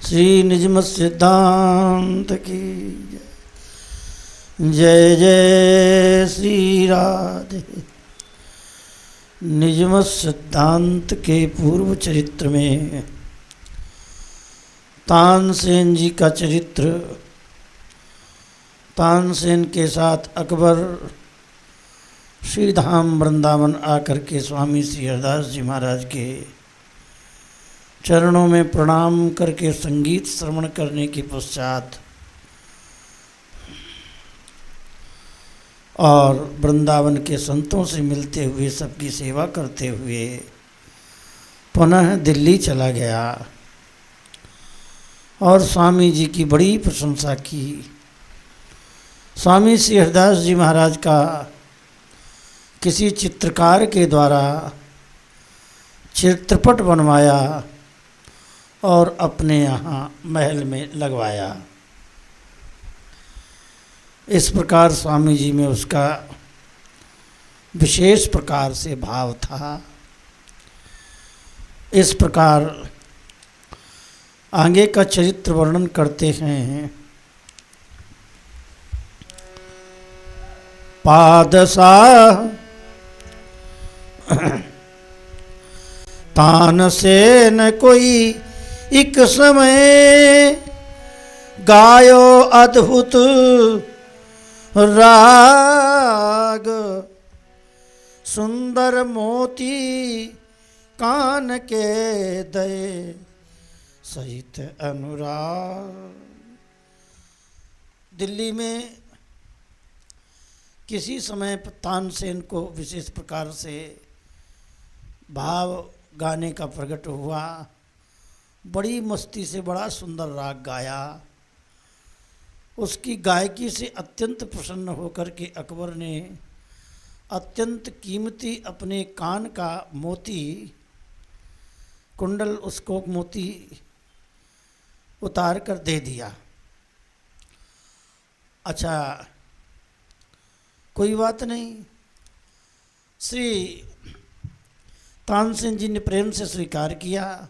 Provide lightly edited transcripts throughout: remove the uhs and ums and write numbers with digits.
श्री निजमत सिद्धांत की जय जय श्री राधे। निजमत सिद्धांत के पूर्व चरित्र में तानसेन जी का चरित्र, तानसेन के साथ अकबर श्री धाम वृंदावन आकर के स्वामी श्री हरदास जी महाराज के चरणों में प्रणाम करके संगीत श्रवण करने के पश्चात और वृंदावन के संतों से मिलते हुए सबकी सेवा करते हुए पुनः दिल्ली चला गया और स्वामी जी की बड़ी प्रशंसा की। स्वामी श्री हरदास जी महाराज का किसी चित्रकार के द्वारा चित्रपट बनवाया और अपने यहाँ महल में लगवाया। इस प्रकार स्वामी जी में उसका विशेष प्रकार से भाव था। इस प्रकार आगे का चरित्र वर्णन करते हैं। पादशाह तानसेन कोई एक समय गायो अद्भुत राग, सुंदर मोती कान के दये सहित अनुराग। दिल्ली में किसी समय तानसेन को विशेष प्रकार से भाव गाने का प्रकट हुआ। बड़ी मस्ती से बड़ा सुंदर राग गाया। उसकी गायकी से अत्यंत प्रसन्न होकर के अकबर ने अत्यंत कीमती अपने कान का मोती कुंडल उसको मोती उतार कर दे दिया। अच्छा, कोई बात नहीं। श्री तानसेन जी ने प्रेम से स्वीकार किया।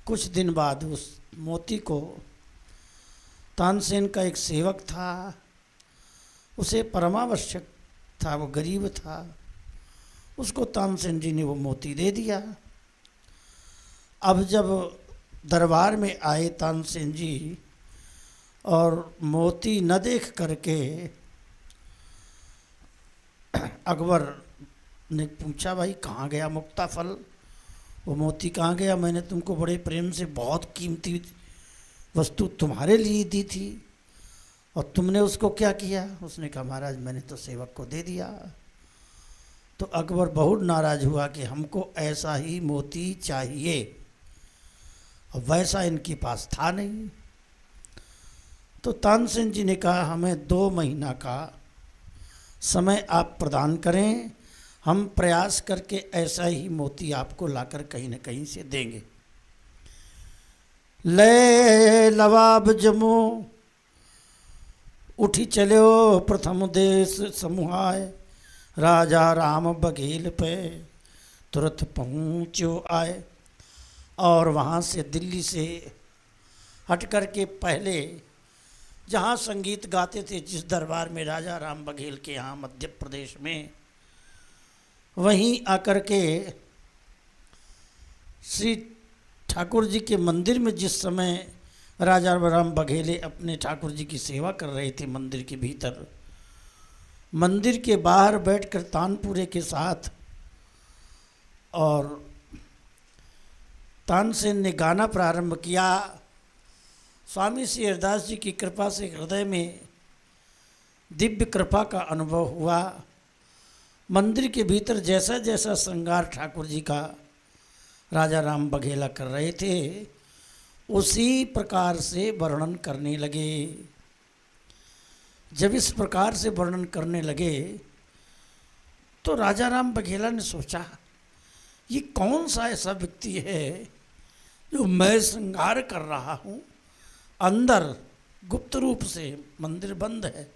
कुछ दिन बाद उस मोती को तानसेन का एक सेवक था, उसे परमावश्यक था, वो गरीब था, उसको तानसेन जी ने वो मोती दे दिया। अब जब दरबार में आए तानसेन जी और मोती न देख करके अकबर ने पूछा, भाई कहाँ गया मुक्ता फल, वो मोती कहाँ गया? मैंने तुमको बड़े प्रेम से बहुत कीमती वस्तु तुम्हारे लिए दी थी और तुमने उसको क्या किया? उसने कहा, महाराज मैंने तो सेवक को दे दिया। तो अकबर बहुत नाराज हुआ कि हमको ऐसा ही मोती चाहिए, और वैसा इनके पास था नहीं। तो तानसेन जी ने कहा, हमें 2 महीना का समय आप प्रदान करें, हम प्रयास करके ऐसा ही मोती आपको लाकर कहीं न कहीं से देंगे। ले लवाब जमो उठी चलो प्रथम देश समूहाय, राजा राम बघेल पे तुरंत पहुँचो आए। और वहाँ से दिल्ली से हट कर के पहले जहाँ संगीत गाते थे, जिस दरबार में राजा राम बघेल के यहाँ मध्य प्रदेश में, वहीं आकर के श्री ठाकुर जी के मंदिर में जिस समय राजा राम बघेले अपने ठाकुर जी की सेवा कर रहे थे मंदिर के भीतर, मंदिर के बाहर बैठकर तानपुरे के साथ और तानसेन ने गाना प्रारंभ किया। स्वामी श्री हरदास जी की कृपा से हृदय में दिव्य कृपा का अनुभव हुआ। मंदिर के भीतर जैसा जैसा श्रृंगार ठाकुर जी का राजा राम बघेला कर रहे थे, उसी प्रकार से वर्णन करने लगे। जब इस प्रकार से वर्णन करने लगे तो राजा राम बघेला ने सोचा, ये कौन सा ऐसा व्यक्ति है जो मैं श्रृंगार कर रहा हूँ, अंदर गुप्त रूप से मंदिर बंद है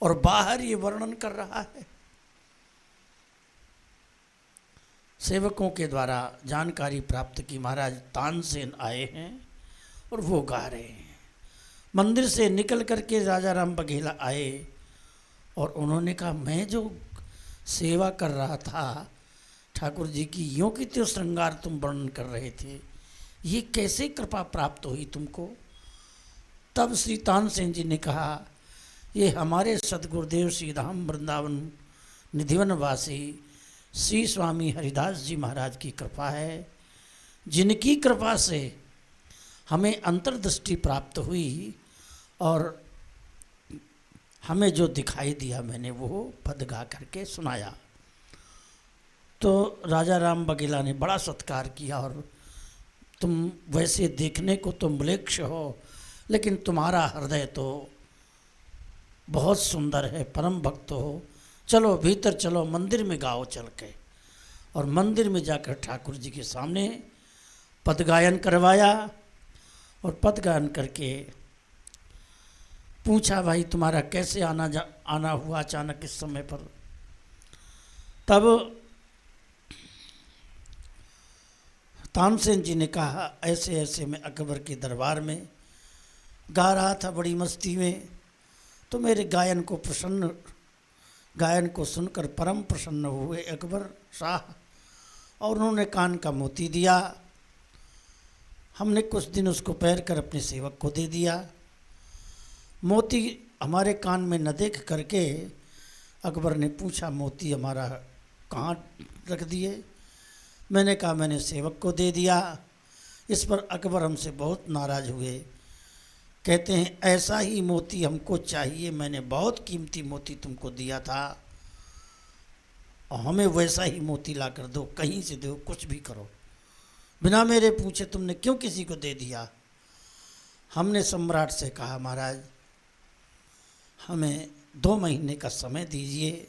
और बाहर ये वर्णन कर रहा है। सेवकों के द्वारा जानकारी प्राप्त की, महाराज तानसेन आए हैं और वो गा रहे हैं। मंदिर से निकल करके राजा राम बघेला आए और उन्होंने कहा, मैं जो सेवा कर रहा था ठाकुर जी की, यों की त्यों श्रृंगार तुम वर्णन कर रहे थे, ये कैसे कृपा प्राप्त हुई तुमको? तब श्री तानसेन जी ने कहा, ये हमारे सतगुरुदेव श्री धाम वृंदावन निधिवन वासी श्री स्वामी हरिदास जी महाराज की कृपा है, जिनकी कृपा से हमें अंतर्दृष्टि प्राप्त हुई और हमें जो दिखाई दिया मैंने वो पद गा करके सुनाया। तो राजा राम बघेला ने बड़ा सत्कार किया, और तुम वैसे देखने को तो म्लेच्छ हो, लेकिन तुम्हारा हृदय तो बहुत सुंदर है, परम भक्त हो, चलो भीतर चलो, मंदिर में गाओ चल के। और मंदिर में जाकर ठाकुर जी के सामने पद गायन करवाया, और पद गायन करके पूछा, भाई तुम्हारा कैसे आना हुआ अचानक इस समय पर? तब तानसेन जी ने कहा, ऐसे ऐसे मैं अकबर के दरबार में गा रहा था बड़ी मस्ती में, तो मेरे गायन को सुनकर परम प्रसन्न हुए अकबर शाह, और उन्होंने कान का मोती दिया। हमने कुछ दिन उसको पैर कर अपने सेवक को दे दिया। मोती हमारे कान में न देख करके अकबर ने पूछा, मोती हमारा कहाँ रख दिए? मैंने कहा, मैंने सेवक को दे दिया। इस पर अकबर हमसे बहुत नाराज़ हुए, कहते हैं, ऐसा ही मोती हमको चाहिए, मैंने बहुत कीमती मोती तुमको दिया था, और हमें वैसा ही मोती ला कर दो, कहीं से दो, कुछ भी करो, बिना मेरे पूछे तुमने क्यों किसी को दे दिया? हमने सम्राट से कहा, महाराज हमें 2 महीने का समय दीजिए,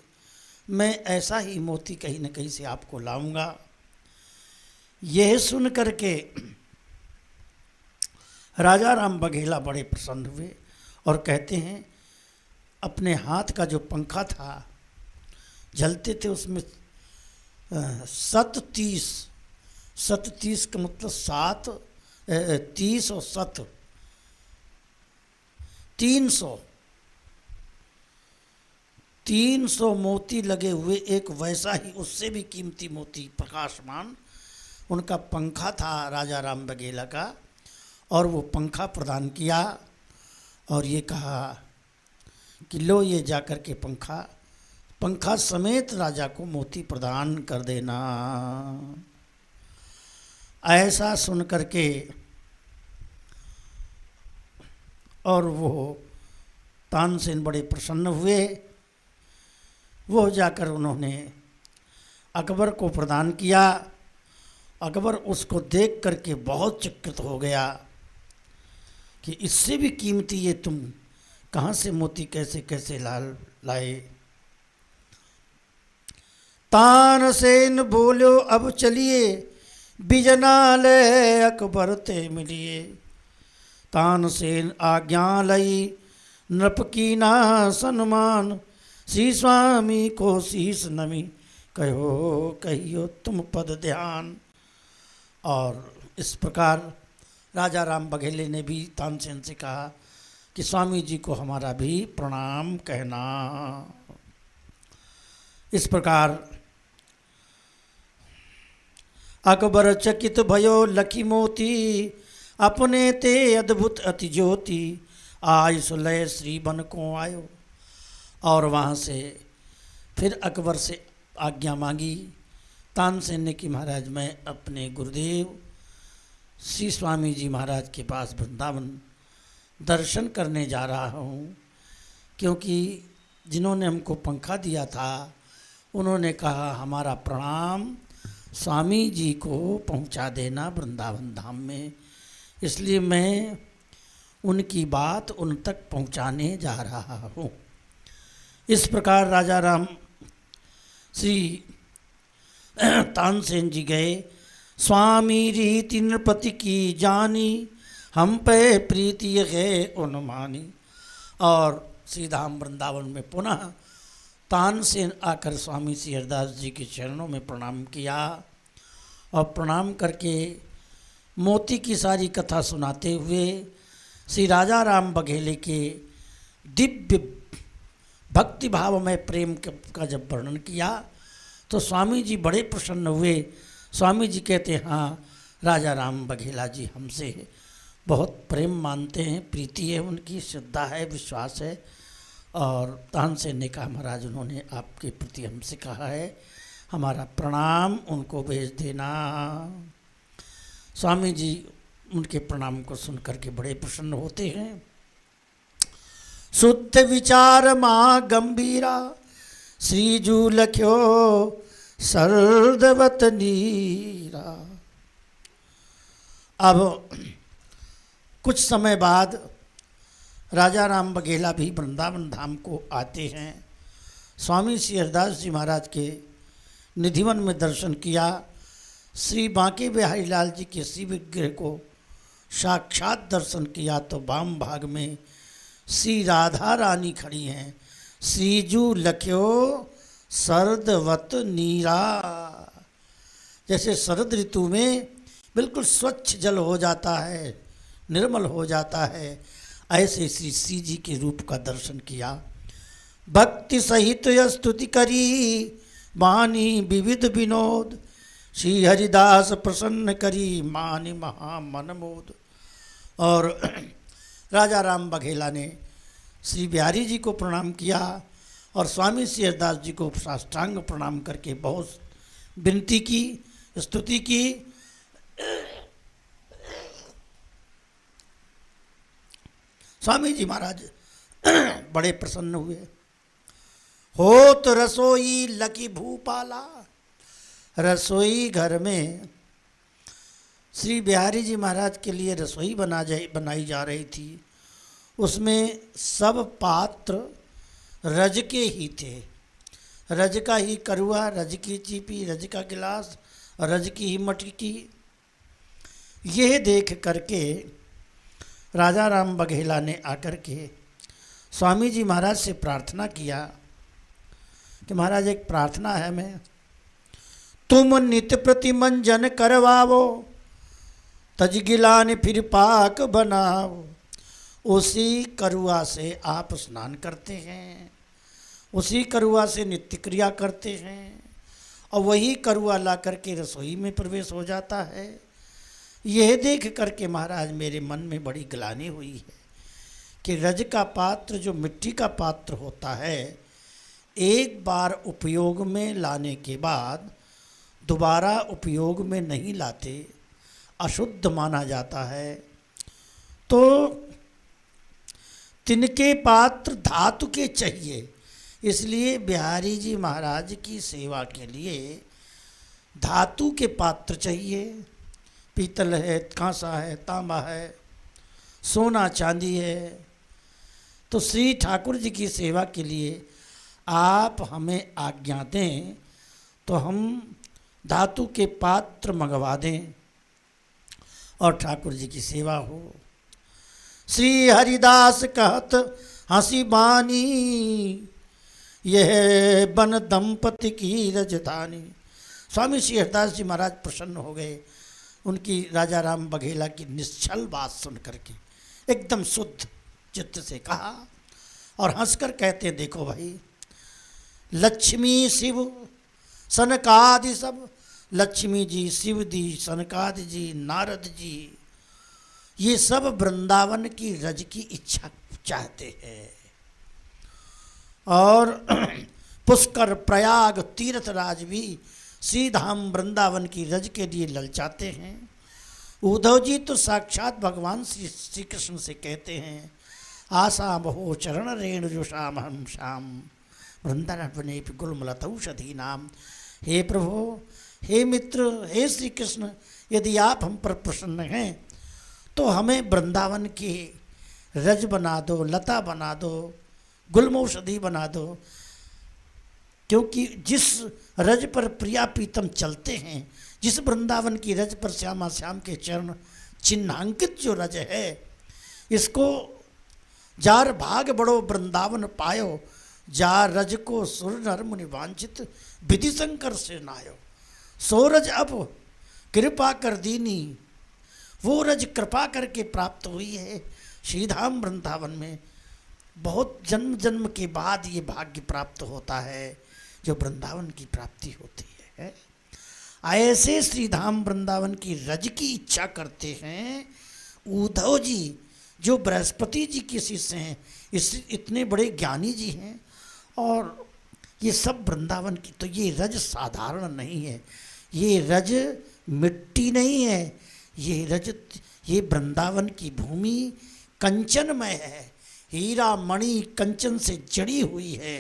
मैं ऐसा ही मोती कहीं न कहीं से आपको लाऊंगा। यह सुन करके राजा राम बघेला बड़े प्रसन्न हुए और कहते हैं, अपने हाथ का जो पंखा था जलते थे, उसमें 37 का मतलब 7, 30 और 7, 300 मोती लगे हुए, एक वैसा ही उससे भी कीमती मोती प्रकाशमान उनका पंखा था राजा राम बघेला का, और वो पंखा प्रदान किया और ये कहा कि लो ये जाकर के पंखा समेत राजा को मोती प्रदान कर देना। ऐसा सुन करके और वो तानसेन बड़े प्रसन्न हुए, वो जाकर उन्होंने अकबर को प्रदान किया। अकबर उसको देख करके बहुत चकित हो गया कि इससे भी कीमती ये तुम कहाँ से मोती कैसे कैसे लाए। तानसेन बोलो, अब चलिए बिजनालय अकबर ते मिलिए। तानसेन आज्ञा लई नृप की ना सन्मान, श्री स्वामी को शीस नमी, कहियो तुम पद ध्यान। और इस प्रकार राजा राम बघेले ने भी तानसेन से कहा कि स्वामी जी को हमारा भी प्रणाम कहना। इस प्रकार अकबर चकित भयो लखी मोती, अपने ते अद्भुत अति ज्योति, आय सुलय श्री बन को आयो। और वहाँ से फिर अकबर से आज्ञा मांगी तानसेन ने कि महाराज मैं अपने गुरुदेव श्री स्वामी जी महाराज के पास वृंदावन दर्शन करने जा रहा हूँ, क्योंकि जिन्होंने हमको पंखा दिया था उन्होंने कहा हमारा प्रणाम स्वामी जी को पहुँचा देना वृंदावन धाम में, इसलिए मैं उनकी बात उन तक पहुँचाने जा रहा हूँ। इस प्रकार राजा राम श्री तानसेन जी गए। स्वामी रीति नृपति की जानी, हम पे प्रीति गए उन्मानी। और श्री धाम वृंदावन में पुनः तानसेन आकर स्वामी श्री हरिदास जी के चरणों में प्रणाम किया और प्रणाम करके मोती की सारी कथा सुनाते हुए श्री राजा राम बघेले के दिव्य भक्ति भाव में प्रेम का जब वर्णन किया तो स्वामी जी बड़े प्रसन्न हुए। स्वामी जी कहते हैं, हाँ राजा राम बघेला जी हमसे बहुत प्रेम मानते हैं, प्रीति है उनकी, श्रद्धा है, विश्वास है, और तानसेन ने कहा महाराज उन्होंने आपके प्रति हमसे कहा है, हमारा प्रणाम उनको भेज देना। स्वामी जी उनके प्रणाम को सुन करके बड़े प्रसन्न होते हैं। शुद्ध विचार माँ गंभीरा श्रीजू लख्यो सरदवत नीरा। अब कुछ समय बाद राजा राम बघेला भी वृंदावन धाम को आते हैं। स्वामी श्री हरिदास जी महाराज के निधिवन में दर्शन किया। श्री बांके बिहारी लाल जी के शिव विग्रह को साक्षात दर्शन किया तो वाम भाग में श्री राधा रानी खड़ी हैं। श्रीजू लख्यो शरदवत नीरा, जैसे शरद ऋतु में बिल्कुल स्वच्छ जल हो जाता है, निर्मल हो जाता है, ऐसे श्री श्री जी के रूप का दर्शन किया। भक्ति सहित स्तुति करी वाणी विविध विनोद, श्री हरिदास प्रसन्न करी मानि महा मनमोद। और राजा राम बघेला ने श्री बिहारी जी को प्रणाम किया और स्वामी श्री हरिदास जी को साष्टांग प्रणाम करके बहुत विनती की, स्तुति की। स्वामी जी महाराज बड़े प्रसन्न हुए। होत रसोई लकी भूपाला, रसोई घर में श्री बिहारी जी महाराज के लिए रसोई बनाई जा रही थी। उसमें सब पात्र रज के ही थे, रज का ही करुआ, रज की चीपी, रज का गिलास, रज की ही मटकी। यह देख करके राजा राम बघेला ने आकर के स्वामी जी महाराज से प्रार्थना किया कि महाराज एक प्रार्थना है, मैं तुम नित्य प्रति मंजन करवाओ, तज गिलान फिर पाक बनाओ। उसी करुआ से आप स्नान करते हैं, उसी करुआ से नित्य क्रिया करते हैं और वही करुआ ला करके रसोई में प्रवेश हो जाता है। यह देख करके महाराज मेरे मन में बड़ी ग्लानि हुई है कि रज का पात्र जो मिट्टी का पात्र होता है, एक बार उपयोग में लाने के बाद दोबारा उपयोग में नहीं लाते, अशुद्ध माना जाता है। तो तिनके पात्र धातु के चाहिए, इसलिए बिहारी जी महाराज की सेवा के लिए धातु के पात्र चाहिए। पीतल है, कांसा है, तांबा है, सोना चांदी है। तो श्री ठाकुर जी की सेवा के लिए आप हमें आज्ञा दें तो हम धातु के पात्र मंगवा दें और ठाकुर जी की सेवा हो। श्री हरिदास कहत हंसी बानी, यह बन दंपति की राजधानी। स्वामी श्री हरिदास जी महाराज प्रसन्न हो गए उनकी राजा राम बघेला की निश्चल बात सुन करके। एकदम शुद्ध चित्त से कहा और हंसकर कहते, देखो भाई, लक्ष्मी शिव सनकादि सब, लक्ष्मी जी, शिव जी, सनकादि जी, नारद जी, ये सब वृंदावन की रज की इच्छा चाहते हैं और पुष्कर, प्रयाग, तीर्थराज भी श्री धाम वृंदावन की रज के लिए ललचाते हैं। उद्धव जी तो साक्षात भगवान श्री कृष्ण से कहते हैं, आशा बहो चरण रेणु श्याम हम श्याम वृंदावन गुलमलतौषधि नाम। हे प्रभु, हे मित्र, हे श्री कृष्ण, यदि आप हम पर प्रसन्न हैं तो हमें वृंदावन की रज बना दो, लता बना दो, गुलमौषधि बना दो। क्योंकि जिस रज पर प्रिया प्रीतम चलते हैं, जिस वृंदावन की रज पर श्यामा श्याम के चरण चिन्हांकित जो रज है, इसको जार भाग बड़ो वृंदावन पायो, जार रज को सुर नर मुनि वांछित विधि शंकर से नायो। सो रज अब कृपा कर दीनी, वो रज कृपा करके प्राप्त हुई है श्रीधाम वृंदावन में। बहुत जन्म जन्म के बाद ये भाग्य प्राप्त होता है जो वृंदावन की प्राप्ति होती है। ऐसे श्रीधाम वृंदावन की रज की इच्छा करते हैं उद्धव जी, जो बृहस्पति जी के शिष्य हैं, इतने बड़े ज्ञानी जी हैं, और ये सब वृंदावन की। तो ये रज साधारण नहीं है, ये रज मिट्टी नहीं है, ये रज, ये वृंदावन की भूमि कंचनमय है, हीरा मणि कंचन से जड़ी हुई है।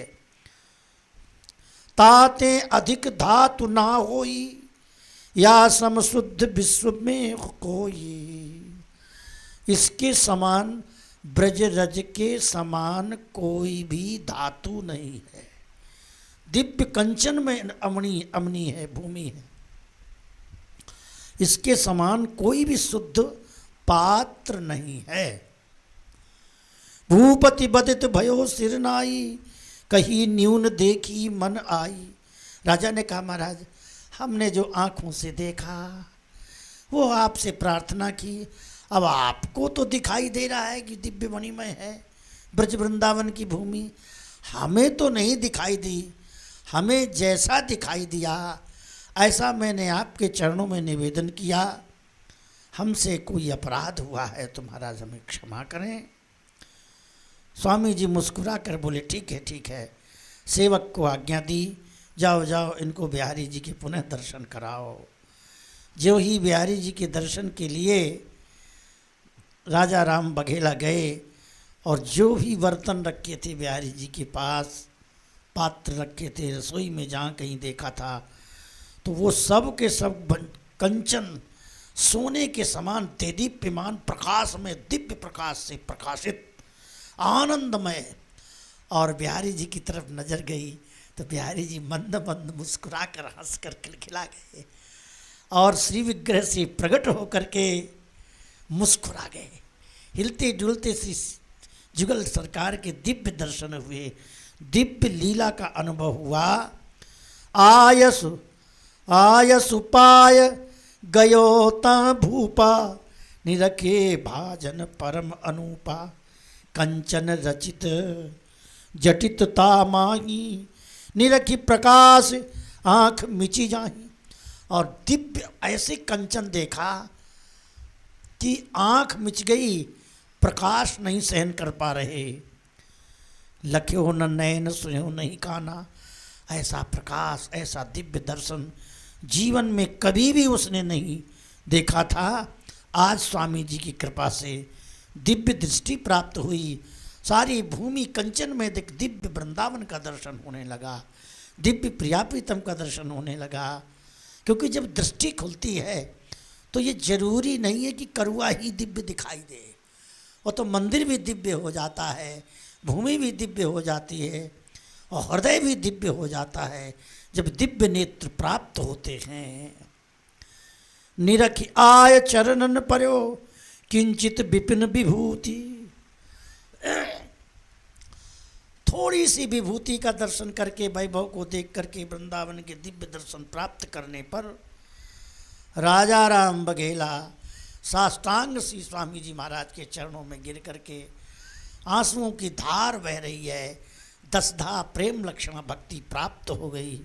ताते अधिक धातु ना होई, या समशुद्ध विश्व में कोई। इसके समान, ब्रज रज के समान कोई भी धातु नहीं है। दिव्य कंचन में अमनी है, भूमि है। इसके समान कोई भी शुद्ध पात्र नहीं है। भूपति बदित भयो सिरनाई, कहीं न्यून देखी मन आई। राजा ने कहा महाराज, हमने जो आँखों से देखा वो आपसे प्रार्थना की, अब आपको तो दिखाई दे रहा है कि दिव्य मणिमय है ब्रज वृंदावन की भूमि, हमें तो नहीं दिखाई दी। हमें जैसा दिखाई दिया ऐसा मैंने आपके चरणों में निवेदन किया। हमसे कोई अपराध हुआ है तो महाराज हमें क्षमा करें। स्वामी जी मुस्कुरा कर बोले, ठीक है ठीक है। सेवक को आज्ञा दी, जाओ जाओ इनको बिहारी जी के पुनः दर्शन कराओ। जो ही बिहारी जी के दर्शन के लिए राजा राम बघेला गए, और जो भी बर्तन रखे थे बिहारी जी के पास, पात्र रखे थे रसोई में जहाँ कहीं देखा था, तो वो सब के सब कंचन सोने के समान देदीप्यमान प्रकाश में, दिव्य प्रकाश से प्रकाशित, आनंदमय। और बिहारी जी की तरफ नजर गई तो बिहारी जी मंद मंद मुस्कुरा कर हंस कर खिलखिला गए, और श्री विग्रह से प्रकट होकर के मुस्कुरा गए। हिलते डुलते श्री जुगल सरकार के दिव्य दर्शन हुए, दिव्य लीला का अनुभव हुआ। आयसु आयसु पाय गयो ता भूपा, निरखे भाजन परम अनुपा। कंचन रचित जटित तामाही, निरखी प्रकाश आँख मिची जाही। और दिव्य ऐसे कंचन देखा कि आँख मिच गई, प्रकाश नहीं सहन कर पा रहे। लख्यो न नयन सुयो नहीं काना। ऐसा प्रकाश, ऐसा दिव्य दर्शन जीवन में कभी भी उसने नहीं देखा था। आज स्वामी जी की कृपा से दिव्य दृष्टि प्राप्त हुई, सारी भूमि कंचन में दिव्य वृंदावन का दर्शन होने लगा, दिव्य प्रिया प्रीतम का दर्शन होने लगा। क्योंकि जब दृष्टि खुलती है तो ये जरूरी नहीं है कि करुआ ही दिव्य दिखाई दे, वो तो मंदिर भी दिव्य हो जाता है, भूमि भी दिव्य हो जाती है, और हृदय भी दिव्य हो जाता है जब दिव्य नेत्र प्राप्त होते हैं। निरखि आय चरणन पर्यो, किंचित विपिन विभूति। थोड़ी सी विभूति का दर्शन करके, वैभव को देख करके, वृंदावन के दिव्य दर्शन प्राप्त करने पर राजा राम बघेला साष्टांग श्री स्वामी जी महाराज के चरणों में गिर करके आंसुओं की धार बह रही है। दसधा प्रेम लक्षणा भक्ति प्राप्त हो गई,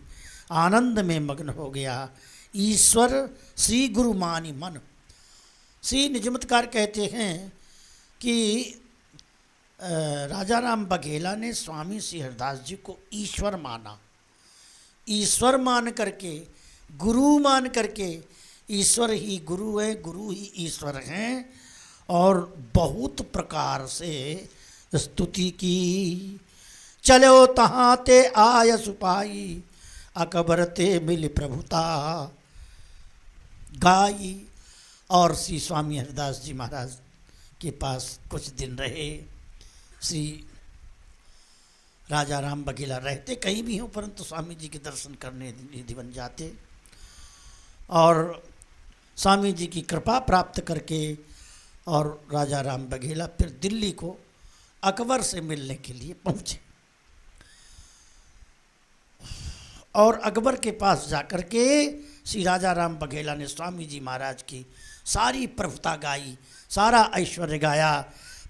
आनंद में मग्न हो गया। ईश्वर श्री गुरु मानी मन। श्री निजमतकार कहते हैं कि राजा राम बघेला ने स्वामी श्री हरदास जी को ईश्वर माना। ईश्वर मान करके, गुरु मान करके, ईश्वर ही गुरु है, गुरु ही ईश्वर हैं, और बहुत प्रकार से स्तुति की। चलो तहाँ ते आय सुपाई, अकबर ते मिल प्रभुता गाई। और श्री स्वामी हरदास जी महाराज के पास कुछ दिन रहे। श्री राजा राम बघेला रहते कहीं भी हों, परंतु स्वामी जी के दर्शन करने निधि बन जाते, और स्वामी जी की कृपा प्राप्त करके और राजा राम बघेला फिर दिल्ली को अकबर से मिलने के लिए पहुँचे। और अकबर के पास जाकर के श्री राजा राम बघेला ने स्वामी जी महाराज की सारी प्रभुता गाई, सारा ऐश्वर्य गाया।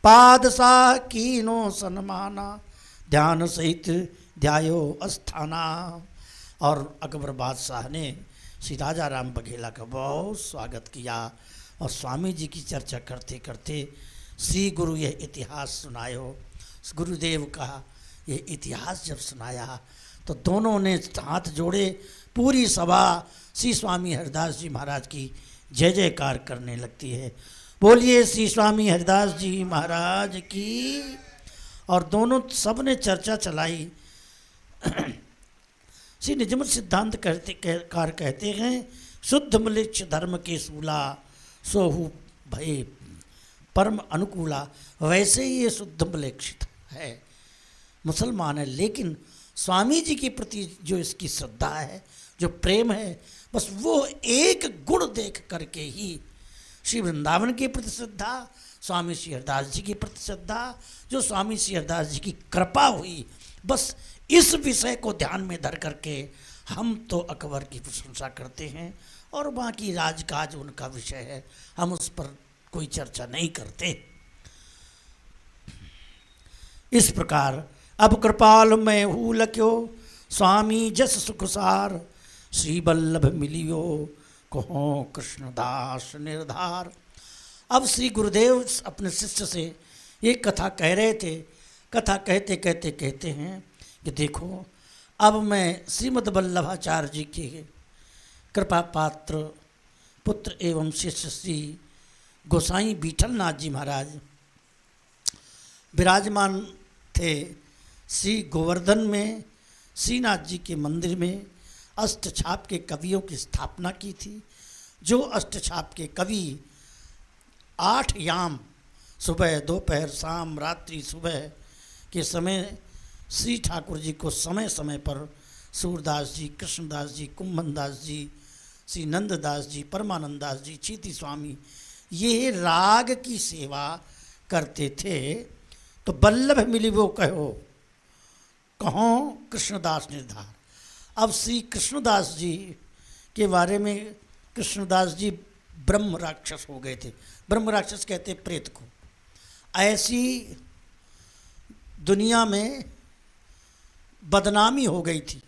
पादशाह कीनो सन्माना, ध्यान सहित ध्यायो अस्थाना। और अकबर बादशाह ने श्री राजा राम बघेला का बहुत स्वागत किया और स्वामी जी की चर्चा करते करते श्री गुरु यह इतिहास सुनायो। गुरुदेव का ये इतिहास जब सुनाया तो दोनों ने हाथ जोड़े, पूरी सभा श्री स्वामी हरिदास जी महाराज की जय जयकार करने लगती है। बोलिए श्री स्वामी हरिदास जी महाराज की। और दोनों सब ने चर्चा चलाई। श्री निजमत सिद्धांत कहते हैं, शुद्ध मलिच्छ धर्म के सूला, सोहु भय परम अनुकूला। वैसे ही ये शुद्ध मलिच्छ है, मुसलमान है, लेकिन स्वामी जी के प्रति जो इसकी श्रद्धा है, जो प्रेम है, बस वो एक गुण देख करके ही श्री वृंदावन के प्रति श्रद्धा, स्वामी श्री हरिदास जी के प्रति श्रद्धा, जो स्वामी श्री हरिदास जी की कृपा हुई, बस इस विषय को ध्यान में धर करके हम तो अकबर की प्रशंसा करते हैं और बाकी राजकाज उनका विषय है, हम उस पर कोई चर्चा नहीं करते। इस प्रकार अब कृपाल मैं हूँ लक्यो, स्वामी जस सुखसार, श्री वल्लभ मिलियो कहो कृष्णदास निर्धार। अब श्री गुरुदेव अपने शिष्य से ये कथा कह रहे थे। कथा कहते कहते कहते हैं कि देखो, अब मैं श्रीमद् वल्लभाचार्य जी के कृपा पात्र पुत्र एवं शिष्य श्री गोसाई बीठलनाथ जी महाराज विराजमान थे। श्री गोवर्धन में श्रीनाथ जी के मंदिर में अष्टछाप के कवियों की स्थापना की थी। जो अष्टछाप के कवि 8 याम, सुबह दोपहर शाम रात्रि सुबह के समय श्री ठाकुर जी को समय समय पर सूरदास जी, कृष्णदास जी, कुंभनदास जी, श्री नंददास जी, परमानंदास जी, चीती स्वामी, ये राग की सेवा करते थे। तो वल्लभ मिली वो कहो कृष्णदास निर्धार। अब श्री कृष्णदास जी के बारे में, कृष्णदास जी ब्रह्म राक्षस हो गए थे। ब्रह्म राक्षस कहते प्रेत को। ऐसी दुनिया में बदनामी हो गई थी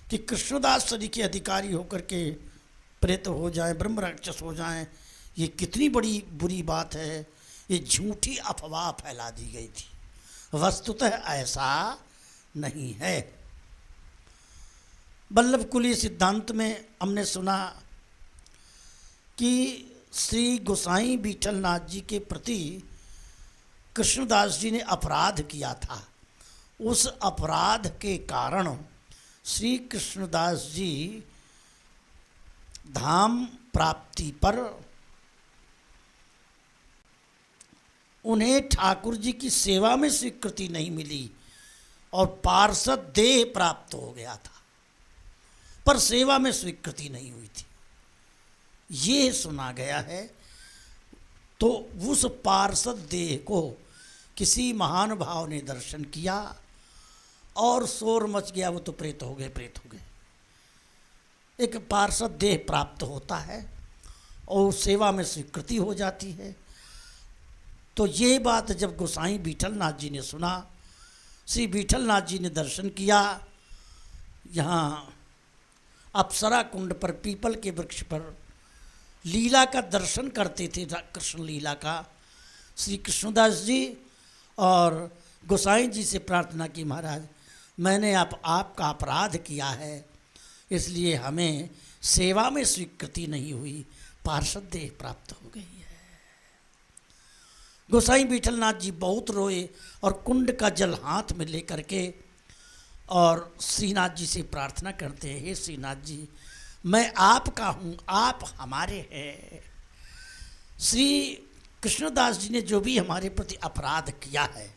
कि कृष्णदास सदी के अधिकारी होकर के प्रेत हो जाए, ब्रह्म राक्षस हो जाएं, ये कितनी बड़ी बुरी बात है। ये झूठी अफवाह फैला दी गई थी, वस्तुतः ऐसा नहीं है। वल्लभ कुली सिद्धांत में हमने सुना कि श्री गोसाई बीठलनाथ जी के प्रति कृष्णदास जी ने अपराध किया था। उस अपराध के कारण श्री कृष्णदास जी धाम प्राप्ति पर उन्हें ठाकुर जी की सेवा में स्वीकृति नहीं मिली और पार्षद देह प्राप्त हो गया था, पर सेवा में स्वीकृति नहीं हुई थी, ये सुना गया है। तो उस पार्षद देह को किसी महान भाव ने दर्शन किया और शोर मच गया, वो तो प्रेत हो गए, प्रेत हो गए। एक पार्षद देह प्राप्त होता है और सेवा में स्वीकृति हो जाती है। तो ये बात जब गोसाई बीठलनाथ जी ने सुना, श्री बीठलनाथ जी ने दर्शन किया। यहाँ अप्सरा कुंड पर पीपल के वृक्ष पर लीला का दर्शन करते थे, कृष्ण लीला का। श्री कृष्णदास जी और गोसाई जी से प्रार्थना की, महाराज मैंने आपका अपराध किया है, इसलिए हमें सेवा में स्वीकृति नहीं हुई, पार्षद देह प्राप्त हो गई है। गोसाई बीठलनाथ जी बहुत रोए और कुंड का जल हाथ में लेकर के और श्रीनाथ जी से प्रार्थना करते हैं, हे श्रीनाथ जी, मैं आपका हूँ, आप हमारे हैं। श्री कृष्णदास जी ने जो भी हमारे प्रति अपराध किया है,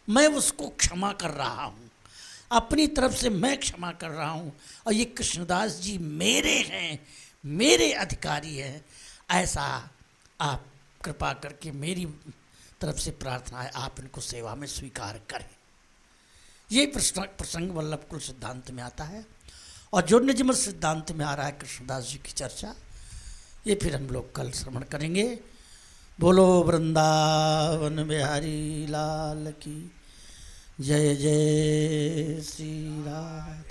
मैं उसको क्षमा कर रहा हूँ, अपनी तरफ से मैं क्षमा कर रहा हूँ, और ये कृष्णदास जी मेरे हैं, मेरे अधिकारी हैं, ऐसा आप कृपा करके मेरी तरफ से प्रार्थना है, आप इनको सेवा में स्वीकार करें। ये प्रसंग वल्लभ कुल सिद्धांत में आता है और जो निजमत सिद्धांत में आ रहा है कृष्णदास जी की चर्चा, ये फिर हम लोग कल श्रवण करेंगे। बोलो वृंदावन बिहारी लाल की जय। जय श्री राम।